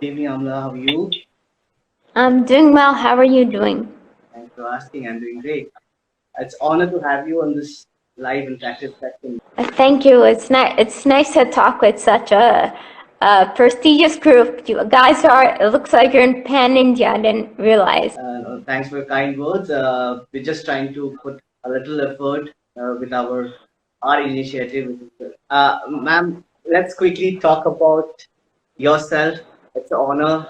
Evening, Amla. How are you? I'm doing well. How are you doing? Thanks for asking. I'm doing great. It's honor to have you on this live interactive session. Thank you. It's nice to talk with such a prestigious group. You guys are. It looks like you're in Pan India. I didn't realize. Thanks for your kind words. We're just trying to put a little effort with our initiative. Ma'am, let's quickly talk about yourself. It's an honor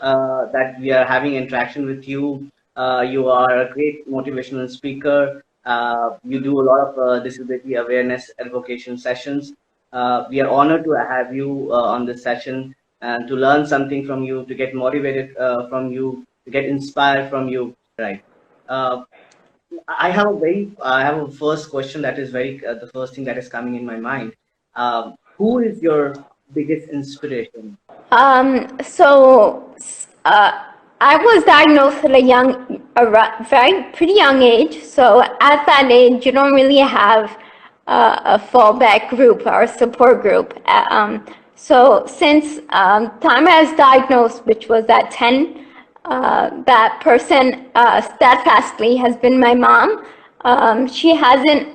that we are having interaction with you. You are a great motivational speaker. You do a lot of disability awareness advocacy sessions. We are honored to have you on this session and to learn something from you, to get motivated from you, to get inspired from you. Right. Uh, I have a first question that is the first thing that is coming in my mind. Who is your biggest inspiration? So I was diagnosed at very pretty young age. So at that age, you don't really have a fallback group or a support group. So since time I was diagnosed, which was at 10, that person steadfastly has been my mom. She hasn't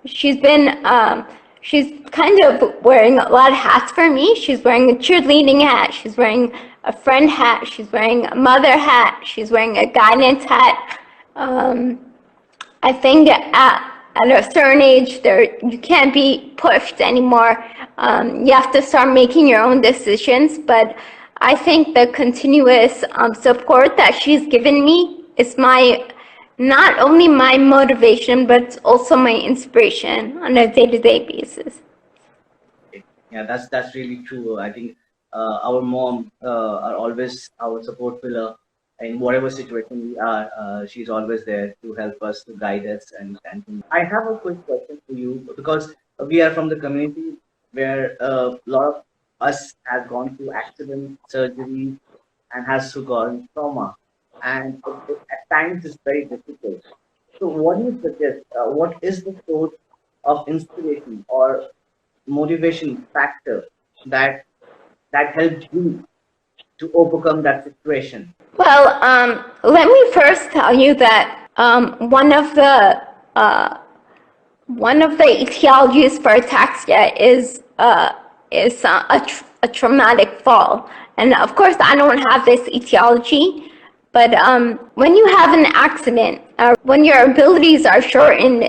she's been she's kind of wearing a lot of hats for me. She's wearing a cheerleading hat. She's wearing a friend hat. She's wearing a mother hat. She's wearing a guidance hat. I think at a certain age, you can't be pushed anymore. You have to start making your own decisions. But I think the continuous support that she's given me is not only my motivation, but it's also my inspiration on a day-to-day basis. Yeah, that's really true. I think our mom are always our support pillar in whatever situation we are. She's always there to help us, to guide us, and I have a quick question for you because we are from the community where a lot of us has gone through accident, surgery, and has to gone trauma, and at times it's very difficult. So, what do you suggest? What is the source of inspiration or motivation factor that helped you to overcome that situation? Well, let me first tell you that one of the etiologies for ataxia is a traumatic fall, and of course I don't have this etiology. But when you have an accident, when your abilities are shortened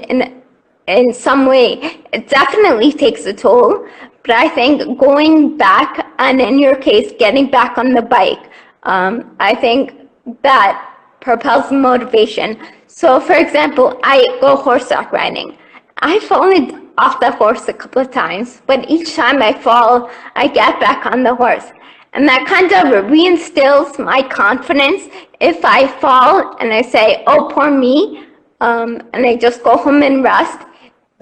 in some way, it definitely takes a toll. But I think going back, and in your case, getting back on the bike, I think that propels motivation. So, for example, I go horseback riding. I've fallen off the horse a couple of times, but each time I fall, I get back on the horse. And that kind of reinstills my confidence. If I fall and I say, oh, poor me, and I just go home and rest,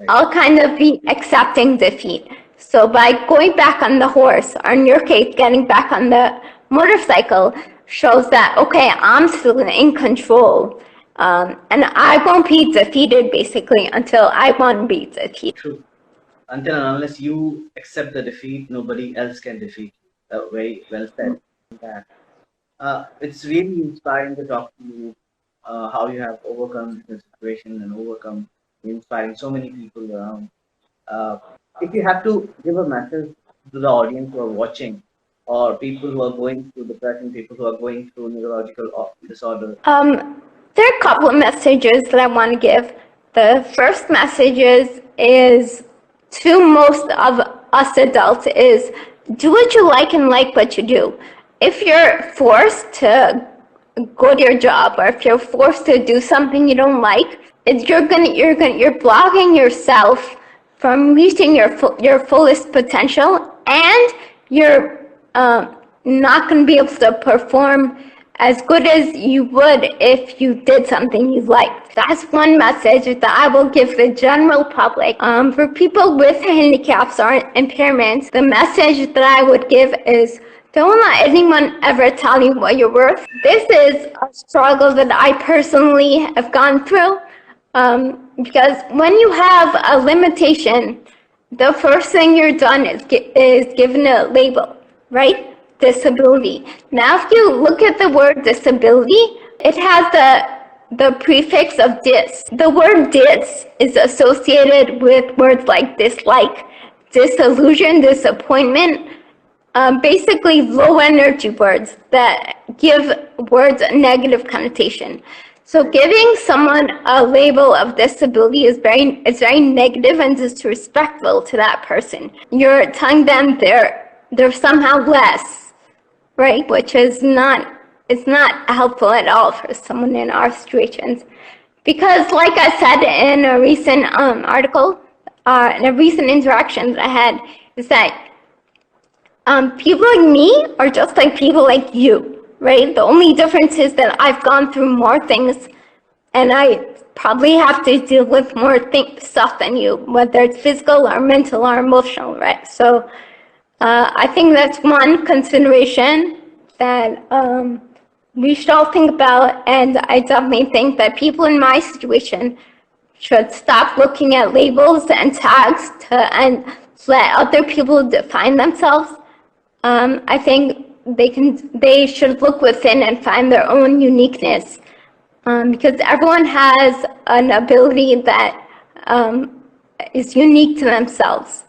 I'll kind of be accepting defeat. So by going back on the horse, or in your case, getting back on the motorcycle, shows that, okay, I'm still in control. And I won't be defeated, basically, until I won't be defeated. True. Until and unless you accept the defeat, nobody else can defeat you. Very well said. Yeah. It's really inspiring to talk to you how you have overcome the situation and overcome inspiring so many people around. Uh, if you have to give a message to the audience who are watching, or people who are going through depression, people who are going through neurological disorders. There are a couple of messages that I want to give. The first message is to most of us adults is do what you like and like what you do. If you're forced to go to your job, or if you're forced to do something you don't like, you're blocking yourself from reaching your fullest potential, and you're not going to be able to perform as good as you would if you did something you liked. That's one message that I will give the general public. For people with handicaps or impairments, the message that I would give is don't let anyone ever tell you what you're worth. This is a struggle that I personally have gone through, because when you have a limitation, the first thing you're done is given a label, right? disability. Now, if you look at the word disability, it has the prefix of dis. The word dis is associated with words like dislike, disillusion, disappointment, basically low energy words that give words a negative connotation. So giving someone a label of disability is very negative and disrespectful to that person. You're telling them they're somehow less, right? Which is it's not helpful at all for someone in our situations. Because like I said in a recent article, in a recent interaction that I had, is that people like me are just like people like you, right? The only difference is that I've gone through more things and I probably have to deal with more stuff than you, whether it's physical or mental or emotional, right? So I think that's one consideration that we should all think about, and I definitely think that people in my situation should stop looking at labels and tags and let other people define themselves. I think they should look within and find their own uniqueness, because everyone has an ability that is unique to themselves.